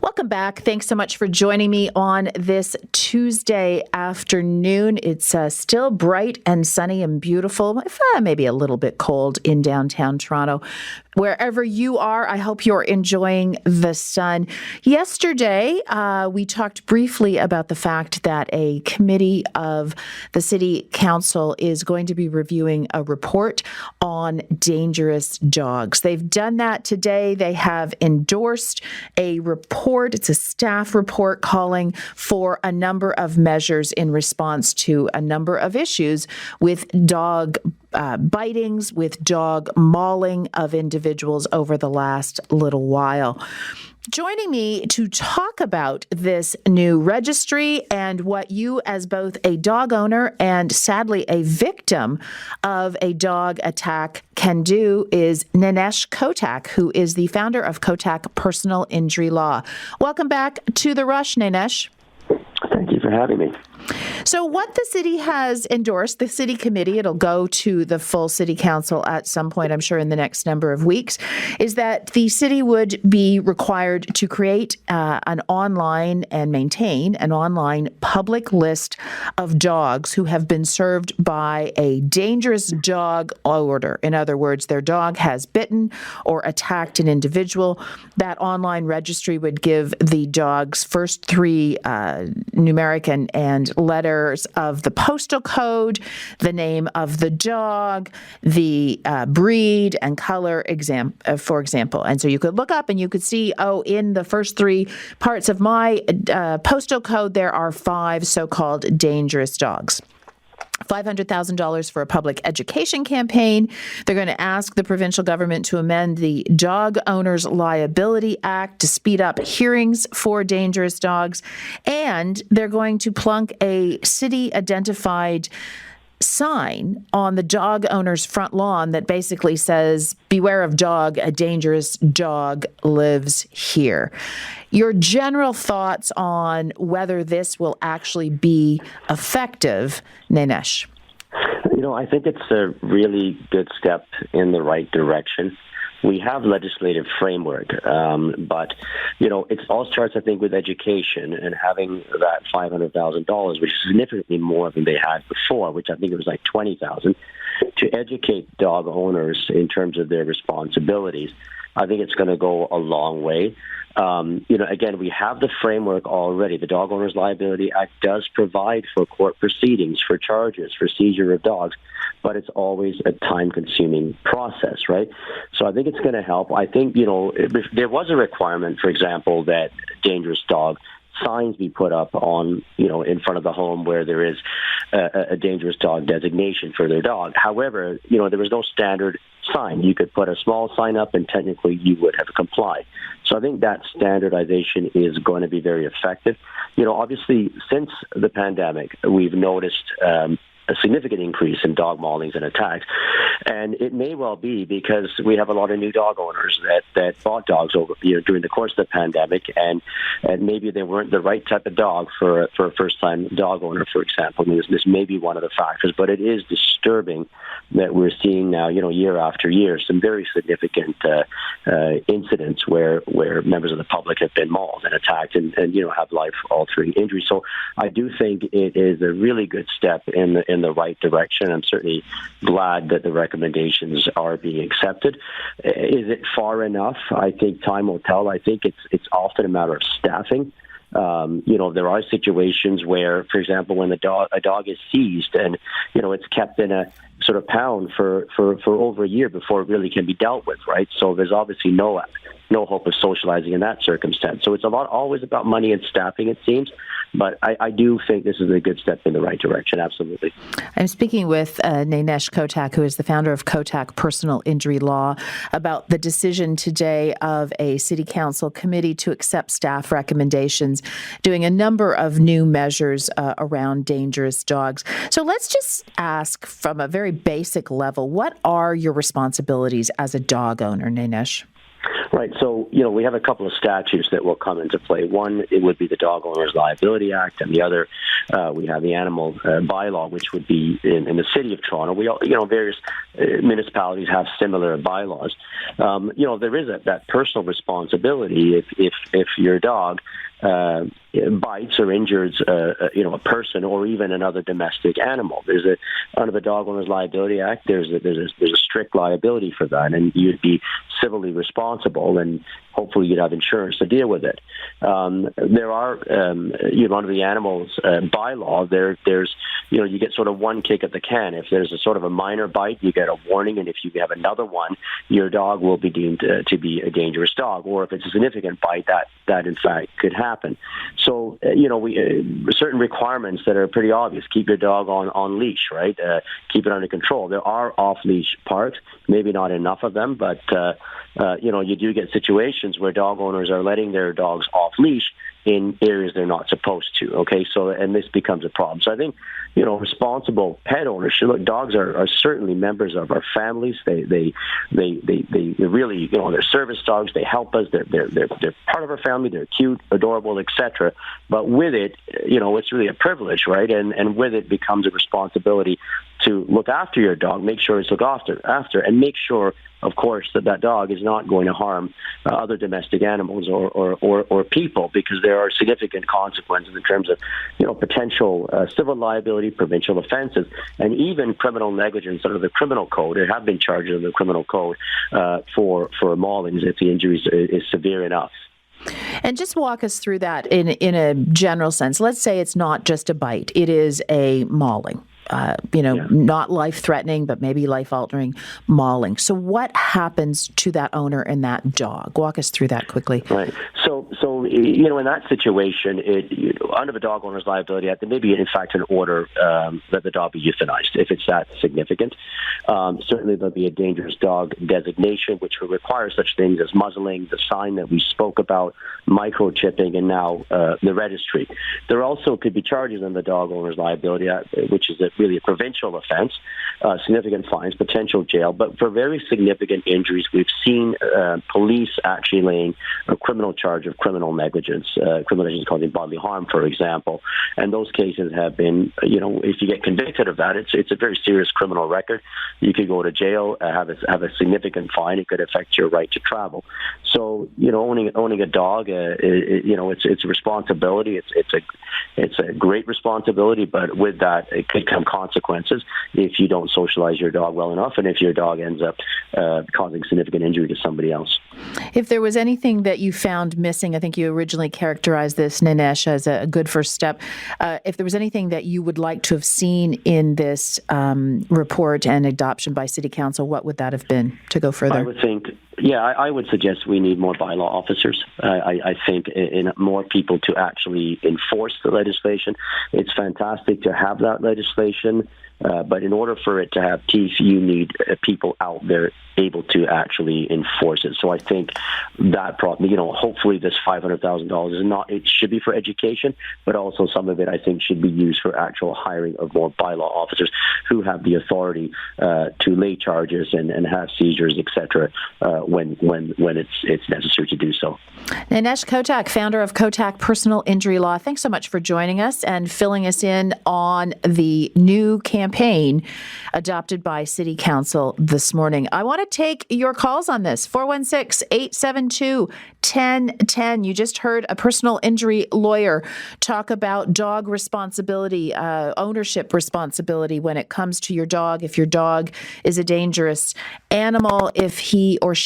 Welcome back. Thanks so much for joining me on this Tuesday afternoon. It's still bright and sunny and beautiful, maybe a little bit cold in downtown Toronto. Wherever you are, I hope you're enjoying the sun. Yesterday, we talked briefly about the fact that a committee of the City Council is going to be reviewing a report on dangerous dogs. They've done that today. They have endorsed a report. It's a staff report calling for a number of measures in response to a number of issues with dog bitings, with dog mauling of individuals over the last little while. Joining me to talk about this new registry and what you, as both a dog owner and sadly a victim of a dog attack, can do is Nainesh Kotak, who is the founder of Kotak Personal Injury Law. Welcome back to The Rush, Nainesh. Thank you for having me. So what the city has endorsed, the city committee, it'll go to the full city council at some point, I'm sure in the next number of weeks, is that the city would be required to create an online and maintain an online public list of dogs who have been served by a dangerous dog order. In other words, their dog has bitten or attacked an individual. That online registry would give the dog's first three numeric and letters of the postal code, the name of the dog, the breed and color, for example. And so you could look up and you could see, in the first three parts of my postal code, there are 5 so-called dangerous dogs. $500,000 for a public education campaign. They're going to ask the provincial government to amend the Dog Owners Liability Act to speed up hearings for dangerous dogs. And they're going to plunk a city-identified sign on the dog owner's front lawn that basically says, "Beware of dog, a dangerous dog lives here." Your general thoughts on whether this will actually be effective, Nainesh? I think it's a really good step in the right direction. We have legislative framework, but, it all starts, I think, with education and having that $500,000, which is significantly more than they had before, which I think it was like $20,000, to educate dog owners in terms of their responsibilities. I think it's going to go a long way. Again, we have the framework already. The Dog Owners Liability Act does provide for court proceedings, for charges, for seizure of dogs, but it's always a time-consuming process, right? So I think it's going to help. I think, if there was a requirement, for example, that dangerous dog signs be put up on, in front of the home where there is a dangerous dog designation for their dog. However, there was no standard sign. You could put a small sign up and technically you would have complied. So I think that standardization is going to be very effective. Obviously, since the pandemic, we've noticed a significant increase in dog maulings and attacks. And it may well be because we have a lot of new dog owners that bought dogs over during the course of the pandemic, and maybe they weren't the right type of dog for a first-time dog owner, for example. This may be one of the factors, but it is disturbing that we're seeing now, year after year, some very significant incidents where members of the public have been mauled and attacked and have life-altering injuries. So I do think it is a really good step in the right direction. I'm certainly glad that the recommendations are being accepted. Is it far enough? I think time will tell. I think it's often a matter of staffing. There are situations where, for example, when a dog is seized and, it's kept in a sort of pound for over a year before it really can be dealt with, right? So there's obviously no hope of socializing in that circumstance. So it's always about money and staffing, it seems. But I do think this is a good step in the right direction, absolutely. I'm speaking with Nainesh Kotak, who is the founder of Kotak Personal Injury Law, about the decision today of a city council committee to accept staff recommendations, doing a number of new measures around dangerous dogs. So let's just ask from a very basic level, what are your responsibilities as a dog owner, Nainesh? Right. So, we have a couple of statutes that will come into play. One, it would be the Dog Owners Liability Act, and the other, we have the animal bylaw, which would be in the city of Toronto. We all, various municipalities have similar bylaws. There is that personal responsibility if your dog bites or injures, a person or even another domestic animal. Under the Dog Owners Liability Act, there's a strict liability for that, and you'd be civilly responsible, and hopefully you'd have insurance to deal with it. There are, under the animals bylaw, there's you get sort of one kick at the can. If there's a sort of a minor bite, you get a warning, and if you have another one, your dog will be deemed to be a dangerous dog. Or if it's a significant bite, that in fact could happen. So, certain requirements that are pretty obvious. Keep your dog on leash, right? Keep it under control. There are off-leash parks, maybe not enough of them, but, you do get situations where dog owners are letting their dogs off leash in areas they're not supposed to. Okay, so, and this becomes a problem. So I think, responsible pet ownership. Look, dogs are certainly members of our families. They really, they're service dogs. They help us. They're part of our family. They're cute, adorable, etc. But with it, it's really a privilege, right? And with it becomes a responsibility to look after your dog, make sure it's looked after, and make sure, of course, that dog is not going to harm other domestic animals or people, because there are significant consequences in terms of, potential civil liability, provincial offenses, and even criminal negligence under the criminal code. There have been charges under the criminal code for maulings if the injury is severe enough. And just walk us through that in a general sense. Let's say it's not just a bite; it is a mauling. Not life-threatening, but maybe life-altering mauling. So what happens to that owner and that dog? Walk us through that quickly. Right. So in that situation, under the Dog Owners Liability Act, there may be, in fact, an order that the dog be euthanized if it's that significant. Certainly, there'll be a dangerous dog designation, which will require such things as muzzling, the sign that we spoke about, microchipping, and now the registry. There also could be charges under the Dog Owners Liability Act, which is really a provincial offense, significant fines, potential jail. But for very significant injuries, we've seen police actually laying a criminal charge of criminal negligence causing bodily harm, for example. And those cases have been, if you get convicted of that, it's a very serious criminal record. You could go to jail, have a significant fine. It could affect your right to travel. So, owning a dog, it's a responsibility. It's a great responsibility, but with that, it could come consequences if you don't socialize your dog well enough, and if your dog ends up causing significant injury to somebody else. If there was anything that you found missing, I think you originally characterized this, Nainesh, as a good first step. If there was anything that you would like to have seen in this report and adoption by City Council, what would that have been to go further? I would think, I would suggest we need more bylaw officers. I think in more people to actually enforce the legislation. It's fantastic to have that legislation, but in order for it to have teeth, you need people out there able to actually enforce it. So I think that probably, hopefully this $500,000 is not, it should be for education, but also some of it I think should be used for actual hiring of more bylaw officers who have the authority to lay charges and have seizures, etc. When it's necessary to do so. Nainesh Kotak, founder of Kotak Personal Injury Law, thanks so much for joining us and filling us in on the new campaign adopted by City Council this morning. I want to take your calls on this. 416-872-1010. You just heard a personal injury lawyer talk about dog responsibility, ownership responsibility when it comes to your dog. If your dog is a dangerous animal, if he or she